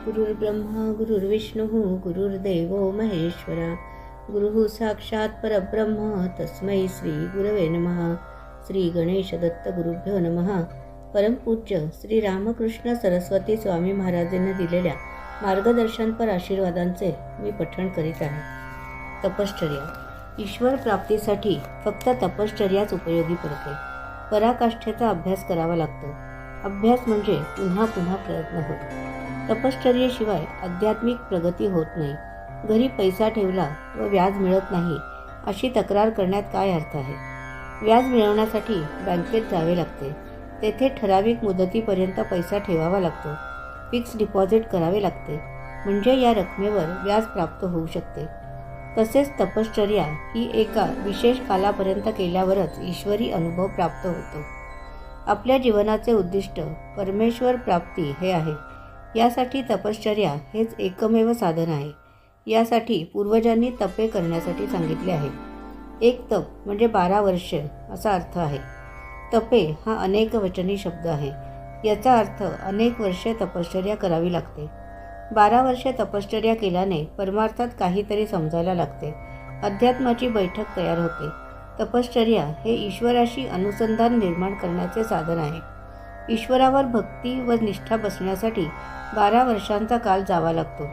गुरुर्ब्रह्मा गुरुर्विष्णुः गुरुर्देवो महेश्वरा गुरुः साक्षात् परब्रह्म तस्मै श्री गुरवे नमः। श्री गणेश दत्त गुरुभ्यो नमः। परमपूज्य श्री रामकृष्ण सरस्वती स्वामी महाराजांनी दिलेल्या मार्गदर्शनपर आशीर्वादांचे मी पठण करीत आहे। तपश्चर्या। ईश्वर प्राप्तीसाठी फक्त तपश्चर्याच उपयोगी पडते। पराकाष्ठेचा अभ्यास करावा लागतो। अभ्यास म्हणजे पुन्हा पुन्हा प्रयत्न होतो। तपश्चर्येशिवाय आध्यात्मिक प्रगती होत नाही। घरी पैसा ठेवला व व्याज मिळत नाही अशी तक्रार करण्यात काय अर्थ आहे। व्याज मिळवण्यासाठी बँकेत जावे लागते। तेथे ठराविक मुदतीपर्यंत पैसा ठेवावा लागतो। फिक्स डिपॉझिट करावे लागते, म्हणजे या रकमेवर व्याज प्राप्त होऊ शकते। तसेच तपश्चर्या ही एका विशेष कालापर्यंत केल्यावरच ईश्वरी अनुभव प्राप्त होतो। आपल्या जीवनाचे उद्दिष्ट परमेश्वर प्राप्ती हे आहे। यासाठी तपश्चर्या हेच एकमेव साधन आहे। यासाठी पूर्वजांनी तपे करण्यासाठी सांगितले आहे। एक तप म्हणजे 12 वर्षे असा अर्थ आहे। तपे हा अनेक वचनी शब्द आहे। याचा अर्थ अनेक वर्षे तपश्चर्या करावी लागते। 12 वर्षे तपश्चर्या केल्याने परमार्थात काहीतरी समजायला लागते। अध्यात्माची बैठक तयार होते। तपश्चर्या हे ईश्वराशी अनुसंधान निर्माण करण्याचे साधन आहे। ईश्वरावर भक्ती व निष्ठा बसण्यासाठी 12 वर्षांचा काल जावा लागतो।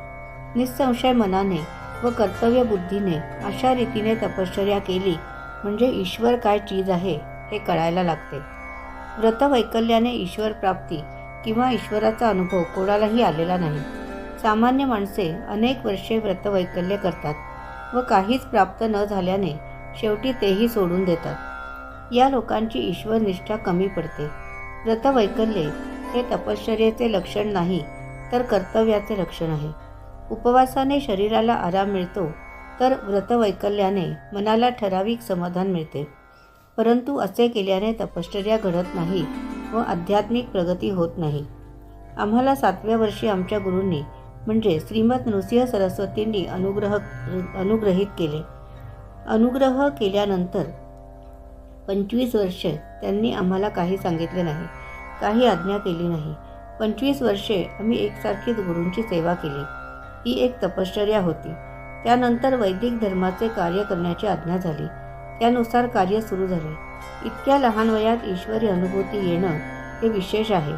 निसंशय मनाने व कर्तव्य बुद्धीने अशा रीतीने तपश्चर्या केली म्हणजे ईश्वर काय चीज आहे हे कळायला लागते। व्रतवैकल्याने ईश्वर प्राप्ती किंवा ईश्वराचा अनुभव कोणालाही आलेला नाही। सामान्य माणसे अनेक वर्षे व्रतवैकल्य करतात व काहीच प्राप्त न झाल्याने शेवटी तेही सोडून देतात। या लोकांची ईश्वर निष्ठा कमी पडते। व्रतवैकल्य हे तपश्चर्येचे लक्षण नाही तर कर्तव्याचे लक्षण आहे। उपवासाने शरीराला आराम मिळतो तर व्रतवैकल्याने मनाला ठराविक समाधान मिळते। परंतु असे केल्याने तपश्चर्या घडत नाही व आध्यात्मिक प्रगती होत नाही। आम्हाला 7व्या वर्षी आमच्या गुरूंनी म्हणजे श्रीमद नृसिंह सरस्वतींनी अनुग्रहित केले। अनुग्रह केल्यानंतर 25 वर्षे त्यांनी आम्हाला काही सांगितले नाही, काही आज्ञा केली नाही। 25 वर्षे आम्ही एकसारखीच गुरूंची सेवा केली। ही एक तपश्चर्या होती। त्यानंतर वैदिक धर्माचे कार्य करण्याची आज्ञा झाली। त्यानुसार कार्य सुरू झाले। इतक्या लहान वयात ईश्वरी अनुभूती येणं हे विशेष आहे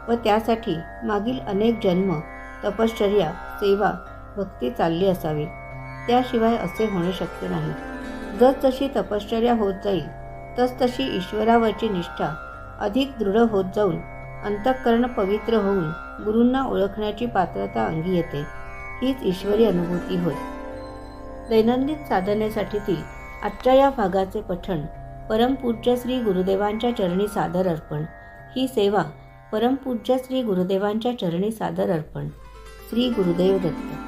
व त्यासाठी मागील अनेक जन्म तपश्चर्या, सेवा, भक्ती चालली असावी। त्याशिवाय असे होणे शक्य नाही। जसजशी तपश्चर्या होत जाईल तसतशी ईश्वरावरची निष्ठा अधिक दृढ होत जाऊन अंतःकरण पवित्र होऊन गुरूंना ओळखण्याची पात्रता अंगी येते। हीच ईश्वरी अनुभूती होय। दैनंदिन साधनेसाठीतील आजच्या या भागाचे पठण परमपूज्य श्री गुरुदेवांच्या चरणी सादर अर्पण। ही सेवा परमपूज्य श्री गुरुदेवांच्या चरणी सादर अर्पण। श्री गुरुदेव दत्त।